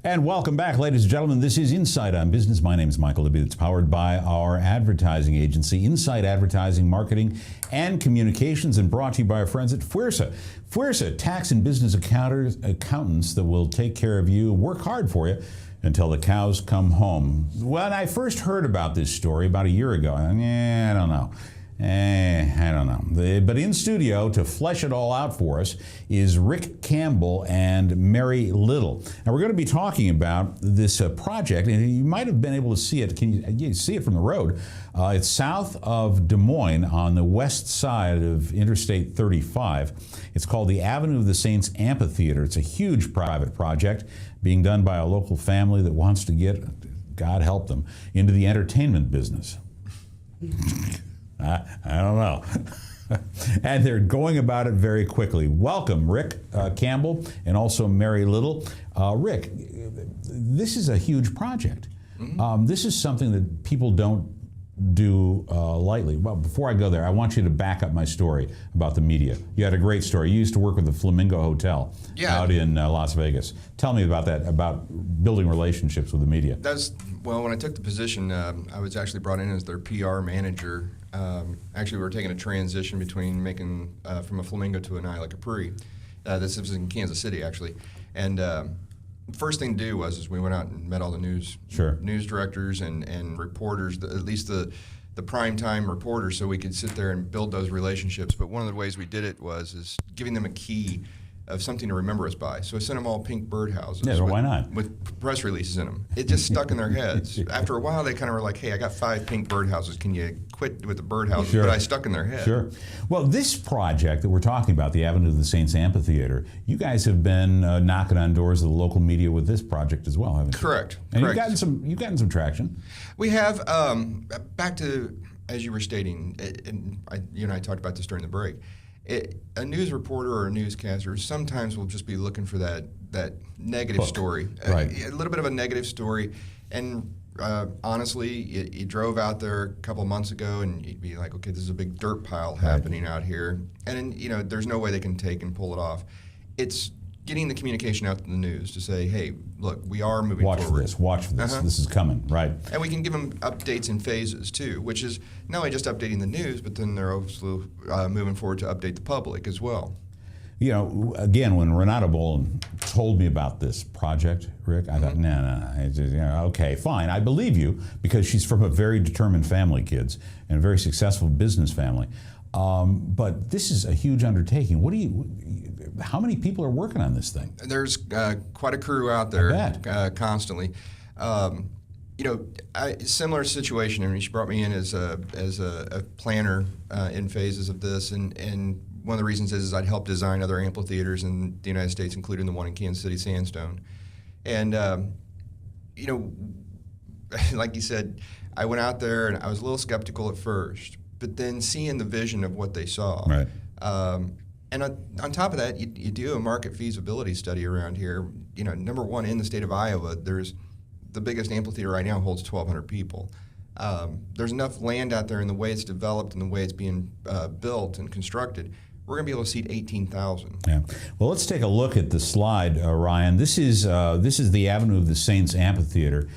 And welcome back, ladies and gentlemen. This is Insight on Business. My name is Michael Libby. It's powered by our advertising agency, Insight Advertising, Marketing, and Communications, and brought to you by our friends at FWRSA. FWRSA, tax and business accountants that will take care of you, work hard for you until the cows come home. When I first heard about this story about a year ago, I don't know. I don't know. But in studio to flesh it all out for us is Rick Campbell and Mary Little. Now we're going to be talking about this project, and you might have been able to see it. Can you see it from the road? It's south of Des Moines on the west side of Interstate 35. It's called the Avenue of the Saints Amphitheater. It's a huge private project being done by a local family that wants to get, God help them, into the entertainment business. I don't know. And they're going about it very quickly. Welcome, Rick Campbell, and also Mary Little. Rick, this is a huge project. This is something that people don't do lightly. Well, before I go there, I want you to back up my story about the media. You had a great story. You used to work with the Flamingo Hotel out in Las Vegas. Tell me about that, about building relationships with the media. Well, when I took the position, I was actually brought in as their PR manager. Actually, we were taking a transition between making from a Flamingo to an Isla Capri. This was in Kansas City, actually. And first thing to do was we went out and met all the news directors and reporters, at least the primetime reporters, so we could sit there and build those relationships. But one of the ways we did it was giving them a key of something to remember us by. So I sent them all pink birdhouses. Yeah, why not? With press releases in them. It just stuck in their heads. After a while, they kind of were like, hey, I got 5 pink birdhouses. Can you quit with the birdhouses? Sure. But I stuck in their head. Sure. Well, this project that we're talking about, the Avenue of the Saints Amphitheater, you guys have been knocking on doors of the local media with this project as well, haven't you? Correct. And Correct. you've gotten some traction. We have, back to, as you were stating, and you and I talked about this during the break, a news reporter or a newscaster sometimes will just be looking for that negative story, right. A little bit of a negative story. And honestly, you drove out there a couple of months ago and you'd be like, okay, this is a big dirt pile happening out here. And there's no way they can take and pull it off. It's getting the communication out to the news to say, hey, look, we are moving forward. Watch for this. This is coming, right? And we can give them updates in phases too, which is not only just updating the news, but then they're also moving forward to update the public as well. You know, again, when Renata Boland told me about this project, Rick, I thought, no, okay, fine, I believe you, because she's from a very determined family, kids, and a very successful business family. But this is a huge undertaking. How many people are working on this thing? There's quite a crew out there constantly. Similar situation. I mean, she brought me in as a planner in phases of this, and one of the reasons is I'd help design other amphitheaters in the United States, including the one in Kansas City Sandstone. And like you said, I went out there and I was a little skeptical at first, but then seeing the vision of what they saw. Right. And on top of that, you do a market feasibility study around here. Number one, in the state of Iowa, there's the biggest amphitheater right now holds 1,200 people. There's enough land out there in the way it's developed and the way it's being built and constructed. We're going to be able to seat 18,000. Yeah. Well, let's take a look at the slide, Ryan. This is the Avenue of the Saints Amphitheater.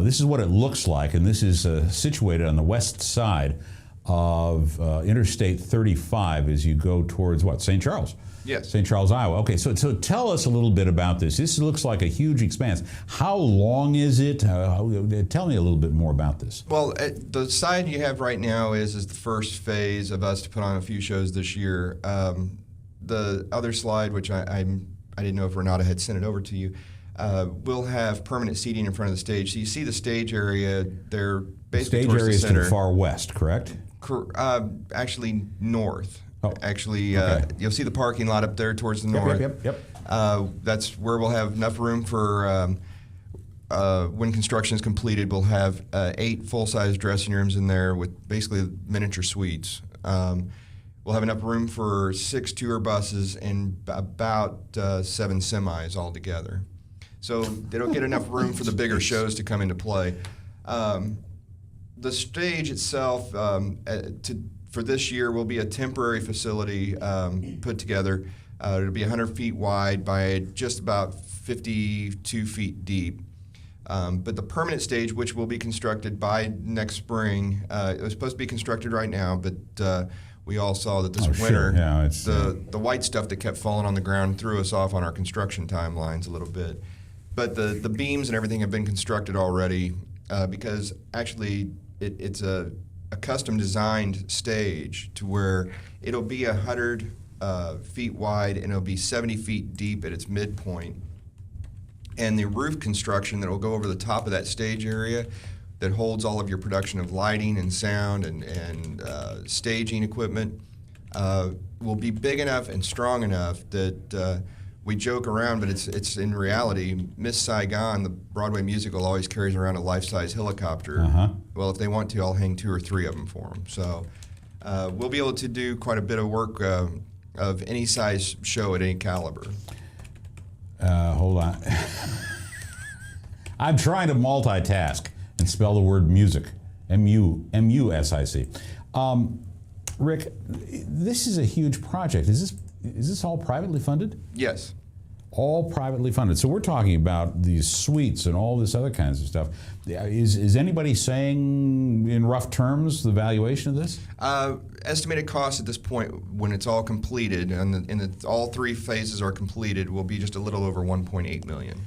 This is what it looks like, and this is situated on the west side of Interstate 35 as you go towards what? St. Charles? Yes. St. Charles, Iowa. Okay, so tell us a little bit about this. This looks like a huge expanse. How long is it? Tell me a little bit more about this. Well, the side you have right now is the first phase of us to put on a few shows this year. The other slide, which I didn't know if Renata had sent it over to you, we'll have permanent seating in front of the stage. So you see the stage area there, basically stage area is to the far west, correct? Actually north. Oh, actually, okay. You'll see the parking lot up there towards the north. Yep. That's where we'll have enough room for when construction is completed. We'll have 8 full-size dressing rooms in there with basically miniature suites. We'll have enough room for 6 tour buses and about 7 semis altogether. So they don't get enough room for the bigger shows to come into play. The stage itself, for this year will be a temporary facility put together. It'll be 100 feet wide by just about 52 feet deep. But the permanent stage, which will be constructed by next spring, it was supposed to be constructed right now, but we all saw that this winter, the white stuff that kept falling on the ground threw us off on our construction timelines a little bit. But the beams and everything have been constructed already because actually it's a custom designed stage to where it'll be 100 feet wide and it'll be 70 feet deep at its midpoint. And the roof construction that will go over the top of that stage area that holds all of your production of lighting and sound and staging equipment will be big enough and strong enough that we joke around, but it's in reality. Miss Saigon, the Broadway musical, always carries around a life-size helicopter. Well, if they want to, I'll hang 2 or 3 of them for them. So we'll be able to do quite a bit of work of any size show at any caliber. Hold on. I'm trying to multitask and spell the word music. M-U-S-I-C. Rick, this is a huge project. Is this all privately funded? Yes. All privately funded. So we're talking about these suites and all this other kinds of stuff. Is anybody saying in rough terms the valuation of this? Estimated cost at this point, when it's all completed and all 3 phases are completed, will be just a little over $1.8 million.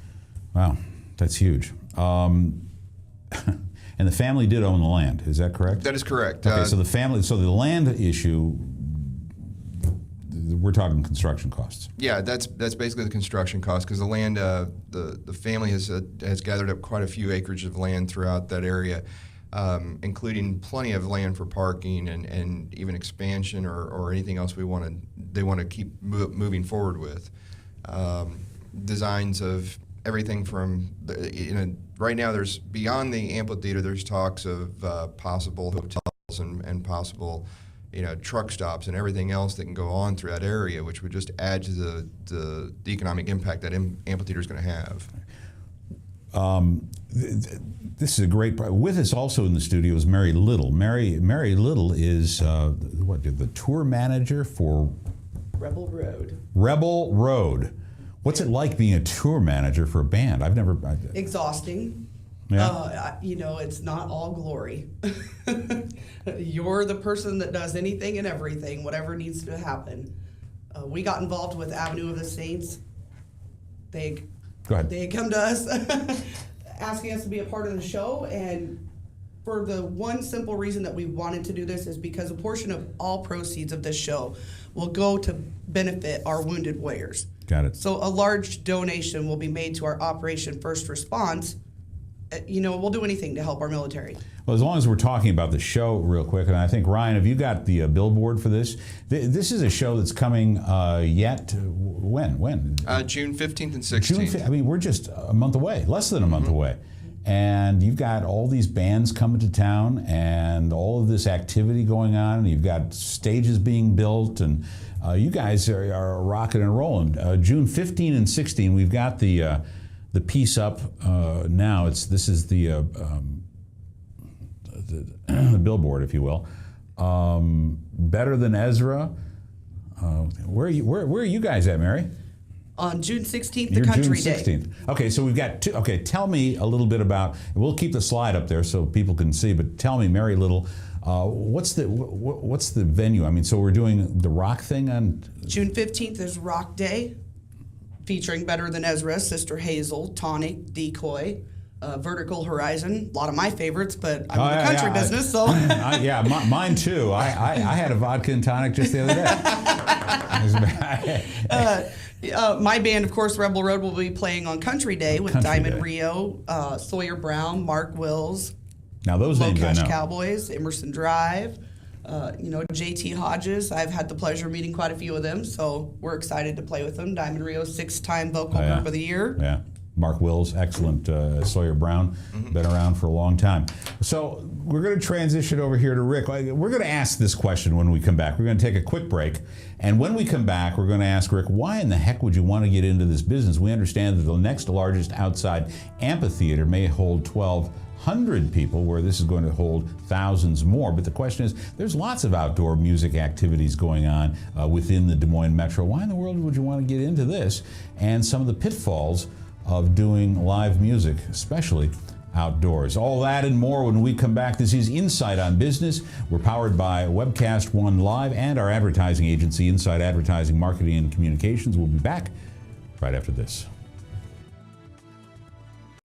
Wow, that's huge. And the family did own the land. Is that correct? That is correct. Okay, so the land issue, we're talking construction costs. Yeah, that's basically the construction cost because the land, the family has gathered up quite a few acreage of land throughout that area, including plenty of land for parking and even expansion or anything else they want to keep moving forward with. Designs of everything from right now there's beyond the amphitheater. There's talks of possible hotels and possible truck stops and everything else that can go on through that area, which would just add to the economic impact that amphitheater is going to have. This is a great part. With us also in the studio is Mary Little. Mary Little is the tour manager for Rebel Road. Rebel Road. What's it like being a tour manager for a band? I've never. Exhausting. Yeah. It's not all glory. You're the person that does anything and everything, whatever needs to happen. We got involved with Avenue of the Saints. Go ahead. They come to us asking us to be a part of the show, and for the one simple reason that we wanted to do this is because a portion of all proceeds of this show will go to benefit our wounded warriors. Got it. So a large donation will be made to our Operation First Response. We'll do anything to help our military. Well, as long as we're talking about the show real quick, and I think, Ryan, have you got the billboard for this? This is a show that's coming yet. When? June 15th and 16th. We're just a month away, less than a month away. And you've got all these bands coming to town and all of this activity going on. And you've got stages being built, and you guys are rocking and rolling. June 15 and 16, we've got the piece up now. This is the billboard, if you will. Better Than Ezra. Where are you guys at, Mary? On June 16th, the Country June 16th. Day. Okay, so we've got two. Okay, tell me a little bit about. We'll keep the slide up there so people can see. But tell me, Mary Little, what's the venue? So we're doing the rock thing on June 15th is Rock Day, featuring Better Than Ezra, Sister Hazel, Tonic, Decoy, Vertical Horizon. A lot of my favorites, but I'm in the country business, so. Mine too. I had a vodka and tonic just the other day. My band, of course, Rebel Road, will be playing on Country Day with Diamond Rio, Sawyer Brown, Mark Wills, now those names I know. Cowboys, Emerson Drive, JT Hodges. I've had the pleasure of meeting quite a few of them, so we're excited to play with them. Diamond Rio, 6-time vocal group of the year. Yeah. Mark Wills, excellent. Sawyer Brown, been around for a long time. So we're going to transition over here to Rick. We're going to ask this question when we come back. We're going to take a quick break. And when we come back, we're going to ask Rick, why in the heck would you want to get into this business? We understand that the next largest outside amphitheater may hold 100 people, where this is going to hold thousands more. But the question is, there's lots of outdoor music activities going on within the Des Moines Metro. Why in the world would you want to get into this? And some of the pitfalls of doing live music, especially outdoors. All that and more when we come back. This is Insight on Business. We're powered by Webcast One Live and our advertising agency, Inside Advertising, Marketing, and Communications. We'll be back right after this.